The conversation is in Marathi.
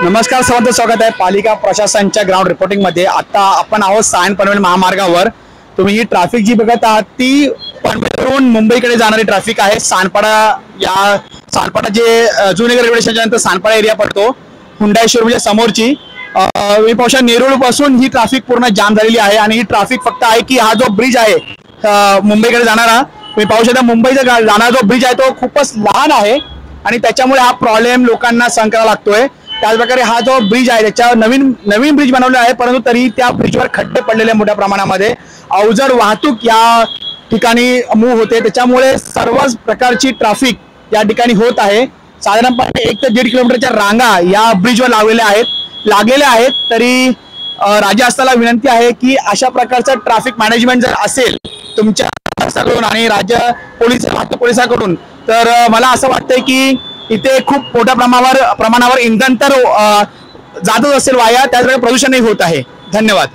नमस्कार, सर्वांचं स्वागत आहे पालिका प्रशासनाच्या ग्राउंड रिपोर्टिंग मध्ये। आता आपण आहोत सायन पनवेल महामार्गावर। तुम्ही ही ट्रॅफिक जी बघत आहात ती पनवेलवरून मुंबईकडे जाणारी ट्रॅफिक आहे। सानपाडा जे जुनेगर रेल्वे स्टेशनच्या सानपाडा एरिया पडतो, हुंडाई शोरूमच्या समोरची मी पाहू नेरूळ पासून ही ट्रॅफिक पूर्ण जाम झालेली आहे। आणि ही ट्रॅफिक फक्त आहे की हा जो ब्रिज आहे मुंबईकडे जाणारा, तुम्ही पाहू शकता मुंबईचा जाणारा जो ब्रिज आहे तो खूपच लहान आहे आणि त्याच्यामुळे हा प्रॉब्लेम लोकांना सहन करावा लागतोय। त्याचप्रकारे हा जो ब्रिज आहे त्याच्यावर नवीन ब्रिज बनवलेला आहे, परंतु तरी त्या ब्रिजवर खड्डे पडलेले मोठ्या प्रमाणामध्ये। अवजड वाहतूक या ठिकाणी मूव्ह होते, त्याच्यामुळे सर्वच प्रकारची ट्रॅफिक या ठिकाणी होत आहे। साधारणपणे 1 ते 1.5 किलोमीटरच्या रांगा या ब्रिजवर लागलेल्या आहेत। तरी राज्य शासनाला विनंती आहे की अशा प्रकारचं ट्रॅफिक मॅनेजमेंट जर असेल तुमच्या शासनाकडून आणि राज्य पोलिसांकडून, तर मला असं वाटतंय की इथे खूप मोठ्या प्रमाणावर इंधन तर जातच असेल वाया, त्याचबरोबर प्रदूषणही होत आहे। धन्यवाद।